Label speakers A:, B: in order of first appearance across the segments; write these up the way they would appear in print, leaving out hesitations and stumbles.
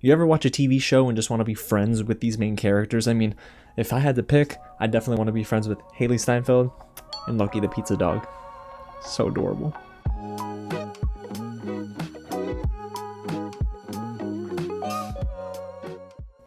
A: You ever watch a TV show and just want to be friends with these main characters? I mean, if I had to pick, I definitely want to be friends with Hailee Steinfeld and Lucky the pizza dog. So adorable.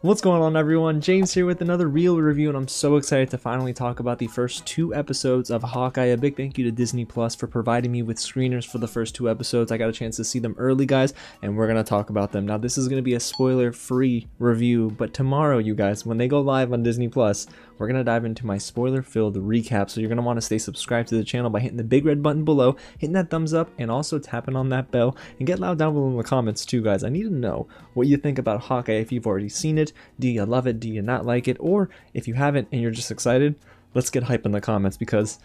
A: What's going on, everyone? James here with another real review, and I'm so excited to finally talk about the first 2 episodes of Hawkeye. A big thank you to Disney Plus for providing me with screeners for the first 2 episodes. I got a chance to see them early, guys, and we're going to talk about them. Now, this is going to be a spoiler-free review, but tomorrow, you guys, when they go live on Disney Plus, we're going to dive into my spoiler-filled recap, so you're going to want to stay subscribed to the channel by hitting the big red button below, hitting that thumbs up, and also tapping on that bell, and get loud down below in the comments too, guys. I need to know what you think about Hawkeye if you've already seen it. Do you love it? Do you not like it? Or if you haven't and you're just excited, let's get hype in the comments because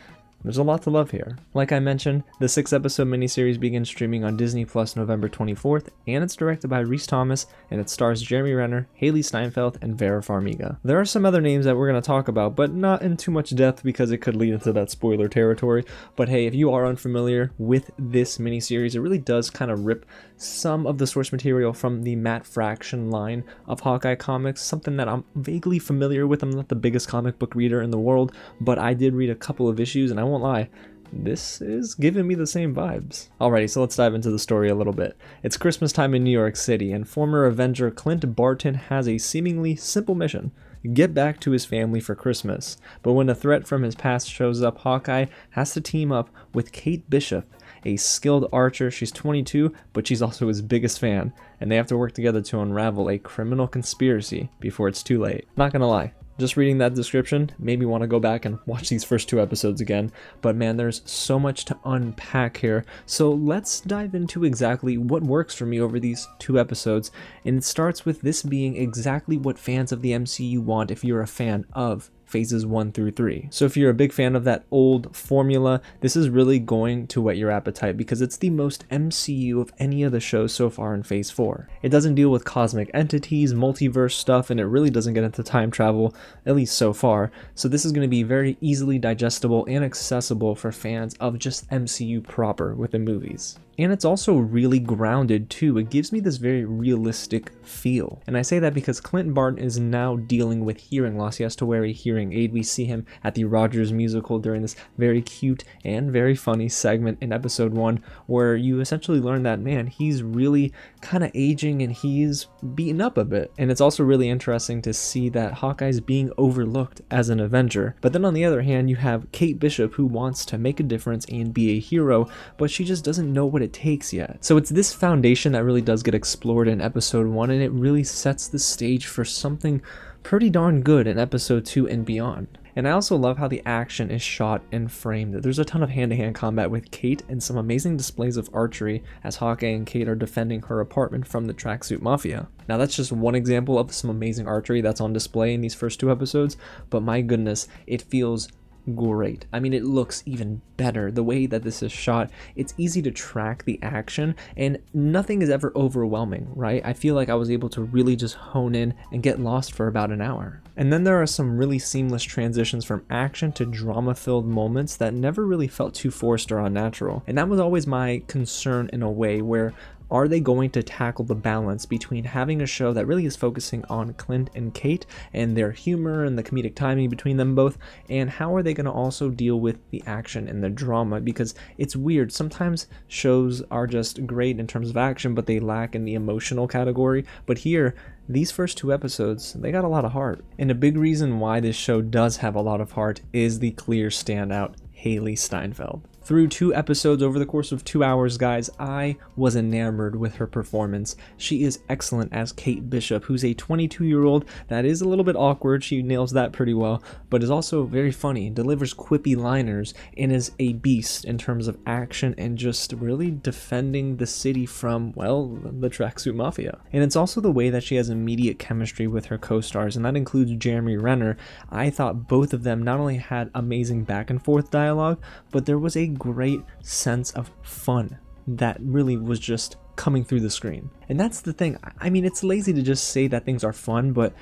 A: there's a lot to love here. Like I mentioned, the 6-episode miniseries begins streaming on Disney Plus November 24th, and it's directed by Rhys and it stars Jeremy Renner, Hailee Steinfeld, and Vera Farmiga. There are some other names that we're going to talk about, but not in too much depth because it could lead into that spoiler territory. But hey, if you are unfamiliar with this miniseries, it really does kind of rip some of the source material from the Matt Fraction line of Hawkeye comics, something that I'm vaguely familiar with. I'm not the biggest comic book reader in the world, but I did read a couple of issues, and I won't lie, this is giving me the same vibes. Alrighty, so let's dive into the story a little bit. It's Christmas time in New York City, and former Avenger Clint Barton has a seemingly simple mission: get back to his family for Christmas. But when a threat from his past shows up, Hawkeye has to team up with Kate Bishop, a skilled archer. She's 22, but she's also his biggest fan, and they have to work together to unravel a criminal conspiracy before it's too late. Not gonna lie, just reading that description made me want to go back and watch these first 2 episodes again, but man, there's so much to unpack here. So let's dive into exactly what works for me over these 2 episodes, and it starts with this being exactly what fans of the MCU want if you're a fan of phases 1 through 3. So if you're a big fan of that old formula, this is really going to whet your appetite because it's the most MCU of any of the shows so far in phase 4. It doesn't deal with cosmic entities, multiverse stuff, and it really doesn't get into time travel, at least so far. So this is going to be very easily digestible and accessible for fans of just MCU proper with the movies. And it's also really grounded too. It gives me this very realistic feel. And I say that because Clint Barton is now dealing with hearing loss. He has to wear a hearing aid. We see him at the Rogers musical during this very cute and very funny segment in episode 1 where you essentially learn that, man, he's really kind of aging and he's beaten up a bit. And it's also really interesting to see that Hawkeye's being overlooked as an Avenger. But then on the other hand, you have Kate Bishop who wants to make a difference and be a hero, but she just doesn't know what it takes yet. So it's this foundation that really does get explored in episode 1, and it really sets the stage for something pretty darn good in episode 2 and beyond. And I also love how the action is shot and framed. There's a ton of hand-to-hand combat with Kate and some amazing displays of archery as Hawkeye and Kate are defending her apartment from the tracksuit mafia. Now that's just one example of some amazing archery that's on display in these first 2 episodes, but my goodness, it feels great. I mean, it looks even better. The way that this is shot, it's easy to track the action and nothing is ever overwhelming, right? I feel like I was able to really just hone in and get lost for about an hour. And then there are some really seamless transitions from action to drama-filled moments that never really felt too forced or unnatural. And that was always my concern in a way, where are they going to tackle the balance between having a show that really is focusing on Clint and Kate and their humor and the comedic timing between them both, and how are they going to also deal with the action and the drama? Because it's weird, sometimes shows are just great in terms of action but they lack in the emotional category, but here these first 2 episodes, they got a lot of heart. And a big reason why this show does have a lot of heart is the clear standout Hailee Steinfeld. Through 2 episodes over the course of 2 hours, guys, I was enamored with her performance. She is excellent as Kate Bishop, who's a 22-year-old that is a little bit awkward. She nails that pretty well, but is also very funny, delivers quippy liners, and is a beast in terms of action and just really defending the city from, well, the tracksuit mafia. And it's also the way that she has immediate chemistry with her co-stars, and that includes Jeremy Renner. I thought both of them not only had amazing back and forth dialogue, but there was a great sense of fun that really was just coming through the screen. And that's the thing. I mean, it's lazy to just say that things are fun, but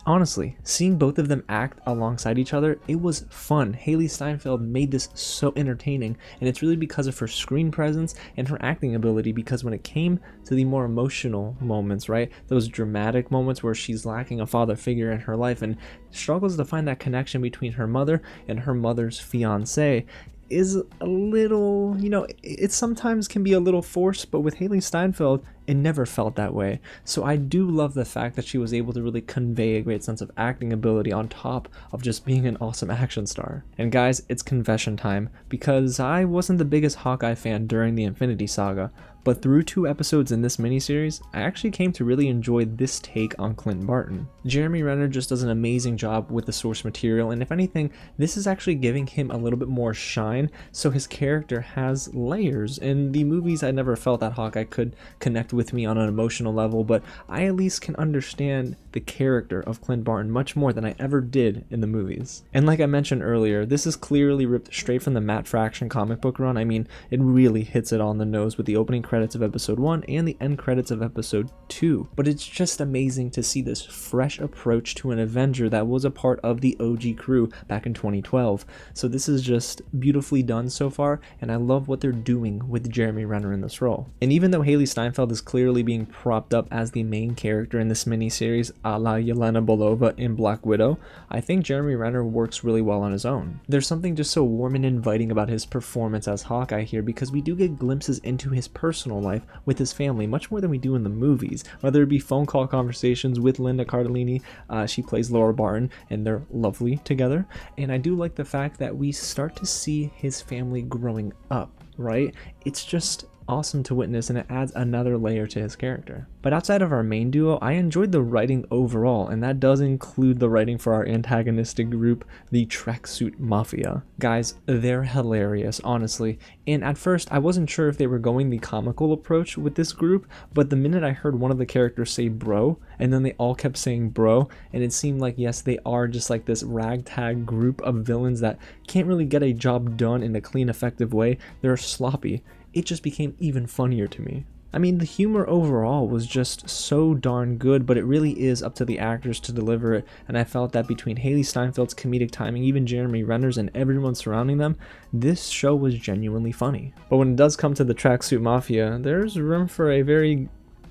A: honestly, seeing both of them act alongside each other, it was fun. Hailee Steinfeld made this so entertaining, and it's really because of her screen presence and her acting ability, because when it came to the more emotional moments, right, those dramatic moments where she's lacking a father figure in her life and struggles to find that connection between her mother and her mother's fiance, is a little, it sometimes can be a little forced, but with Hailee Steinfeld, it never felt that way. So I do love the fact that she was able to really convey a great sense of acting ability on top of just being an awesome action star. And guys, it's confession time, because I wasn't the biggest Hawkeye fan during the Infinity Saga, but through 2 episodes in this miniseries, I actually came to really enjoy this take on Clint Barton. Jeremy Renner just does an amazing job with the source material, and if anything, this is actually giving him a little bit more shine, so his character has layers. In the movies, I never felt that Hawkeye could connect with me on an emotional level, but I at least can understand the character of Clint Barton much more than I ever did in the movies. And like I mentioned earlier, this is clearly ripped straight from the Matt Fraction comic book run. I mean, it really hits it on the nose with the opening credits of episode 1 and the end credits of episode 2. But it's just amazing to see this fresh approach to an Avenger that was a part of the OG crew back in 2012. So this is just beautifully done so far, and I love what they're doing with Jeremy Renner in this role. And even though Hailee Steinfeld is clearly being propped up as the main character in this miniseries, a la Yelena Belova in Black Widow, I think Jeremy Renner works really well on his own. There's something just so warm and inviting about his performance as Hawkeye here, because we do get glimpses into his personal life with his family much more than we do in the movies, whether it be phone call conversations with Linda Cardellini. She plays Laura Barton, and they're lovely together. And I do like the fact that we start to see his family growing up, right? It's just awesome to witness, and it adds another layer to his character. But outside of our main duo, I enjoyed the writing overall, and that does include the writing for our antagonistic group, the Tracksuit Mafia. Guys, they're hilarious, honestly, and at first I wasn't sure if they were going the comical approach with this group, but the minute I heard one of the characters say bro, and then they all kept saying bro, and it seemed like, yes, they are just like this ragtag group of villains that can't really get a job done in a clean, effective way. They're sloppy. It just became even funnier to me. I mean, the humor overall was just so darn good, but it really is up to the actors to deliver it, and I felt that between Hailee Steinfeld's comedic timing, even Jeremy Renner's, and everyone surrounding them, this show was genuinely funny. But when it does come to the Tracksuit Mafia, there's room for a very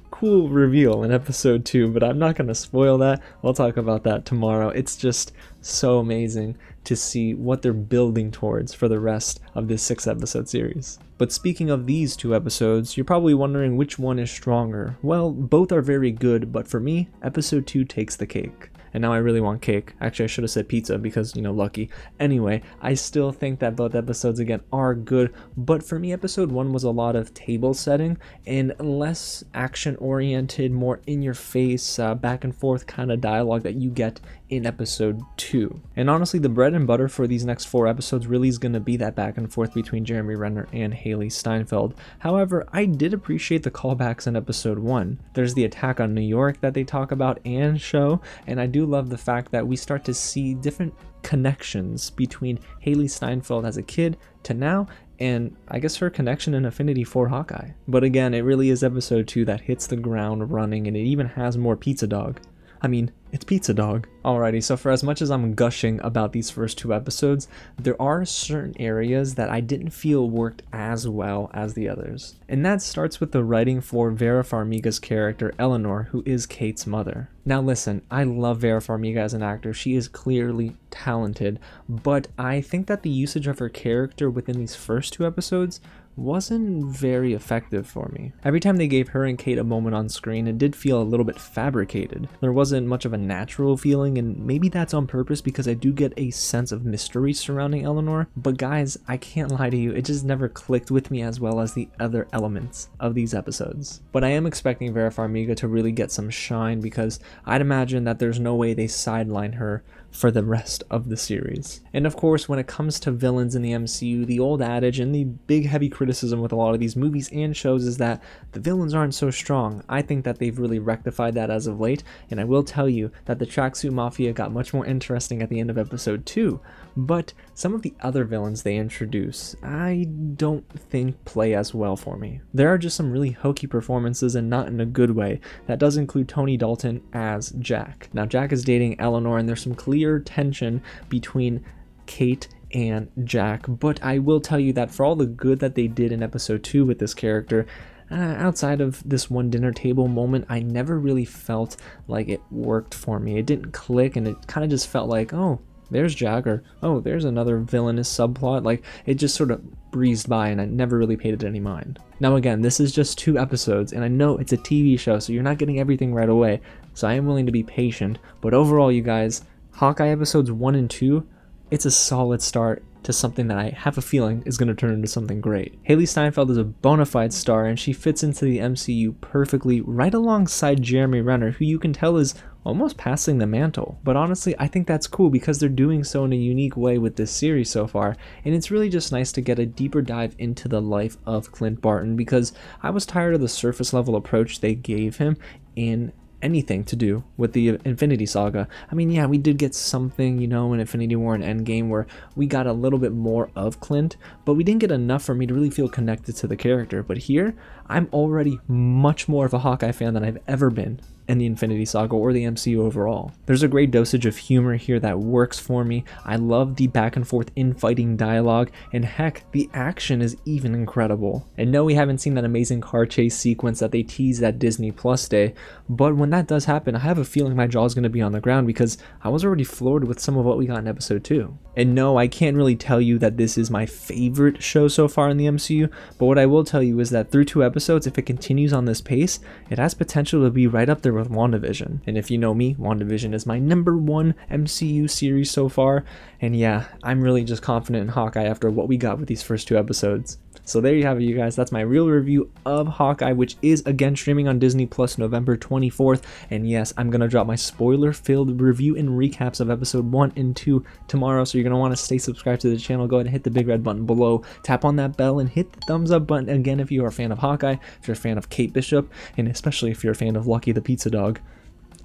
A: cool reveal in episode 2, but I'm not going to spoil that. We'll talk about that tomorrow. It's just so amazing to see what they're building towards for the rest of this 6-episode series. But speaking of these 2 episodes, you're probably wondering which one is stronger. Well, both are very good, but for me, episode 2 takes the cake. And now I really want cake. Actually, I should have said pizza because, lucky. Anyway, I still think that both episodes, again, are good. But for me, episode 1 was a lot of table setting and less action-oriented, more in-your-face, back and forth kind of dialogue that you get in episode 2. And honestly, the bread and butter for these next 4 episodes really is going to be that back and forth between Jeremy Renner and Hailee Steinfeld. However, I did appreciate the callbacks in episode 1. There's the attack on New York that they talk about and show, and I do love the fact that we start to see different connections between Hailee Steinfeld as a kid to now, and I guess her connection and affinity for Hawkeye. But again, it really is episode 2 that hits the ground running, and it even has more Pizza Dog. I mean, it's Pizza Dog. Alrighty, so for as much as I'm gushing about these first 2 episodes, there are certain areas that I didn't feel worked as well as the others. And that starts with the writing for Vera Farmiga's character, Eleanor, who is Kate's mother. Now listen, I love Vera Farmiga as an actor. She is clearly talented, but I think that the usage of her character within these first 2 episodes wasn't very effective for me. Every time they gave her and Kate a moment on screen, it did feel a little bit fabricated. There wasn't much of a natural feeling, and maybe that's on purpose because I do get a sense of mystery surrounding Eleanor, but guys, I can't lie to you, it just never clicked with me as well as the other elements of these episodes. But I am expecting Vera Farmiga to really get some shine, because I'd imagine that there's no way they sideline her for the rest of the series. And of course, when it comes to villains in the MCU, the old adage and the big heavy criticism criticism with a lot of these movies and shows is that the villains aren't so strong. I think that they've really rectified that as of late, and I will tell you that the Tracksuit Mafia got much more interesting at the end of episode 2, but some of the other villains they introduce, I don't think play as well for me. There are just some really hokey performances, and not in a good way. That does include Tony Dalton as Jack. Now Jack is dating Eleanor, and there's some clear tension between Kate and Jack, but I will tell you that for all the good that they did in episode 2 with this character, outside of this one dinner table moment, I never really felt like it worked for me. It didn't click, and it kind of just felt like, oh, there's Jack, or oh, there's another villainous subplot. Like, it just sort of breezed by, and I never really paid it any mind. Now again, this is just 2 episodes, and I know it's a TV show, so you're not getting everything right away, so I am willing to be patient, but overall, you guys, Hawkeye episodes 1 and 2, it's a solid start to something that I have a feeling is going to turn into something great. Hailee Steinfeld is a bona fide star, and she fits into the MCU perfectly right alongside Jeremy Renner, who you can tell is almost passing the mantle. But honestly, I think that's cool because they're doing so in a unique way with this series so far, and it's really just nice to get a deeper dive into the life of Clint Barton, because I was tired of the surface level approach they gave him in anything to do with the Infinity Saga. I mean, yeah, we did get something, you know, in Infinity War and Endgame where we got a little bit more of Clint, but we didn't get enough for me to really feel connected to the character. But here, I'm already much more of a Hawkeye fan than I've ever been in the Infinity Saga or the MCU overall. There's a great dosage of humor here that works for me. I love the back and forth infighting dialogue, and heck, the action is even incredible. And no, we haven't seen that amazing car chase sequence that they teased at Disney Plus Day, but when that does happen, I have a feeling my jaw's gonna be on the ground because I was already floored with some of what we got in episode 2. And no, I can't really tell you that this is my favorite show so far in the MCU, but what I will tell you is that through 2 episodes, if it continues on this pace, it has potential to be right up there with WandaVision. And if you know me, WandaVision is my #1 MCU series so far, and yeah, I'm really just confident in Hawkeye after what we got with these first 2 episodes. So there you have it, you guys. That's my real review of Hawkeye, which is again streaming on Disney Plus November 24th. And yes, I'm gonna drop my spoiler-filled review and recaps of episode 1 and 2 tomorrow. So you're gonna want to stay subscribed to the channel. Go ahead and hit the big red button below. Tap on that bell and hit the thumbs up button again if you are a fan of Hawkeye, if you're a fan of Kate Bishop, and especially if you're a fan of Lucky the Pizza Dog.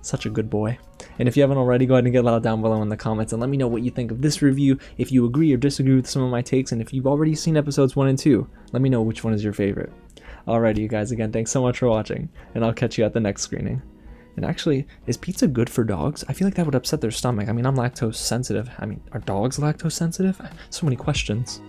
A: Such a good boy. And if you haven't already, go ahead and get loud down below in the comments and let me know what you think of this review, if you agree or disagree with some of my takes, and if you've already seen episodes 1 and 2, let me know which one is your favorite. Alrighty, you guys, again, thanks so much for watching, and I'll catch you at the next screening. And actually, is pizza good for dogs? I feel like that would upset their stomach. I mean, I'm lactose sensitive. I mean, are dogs lactose sensitive? So many questions.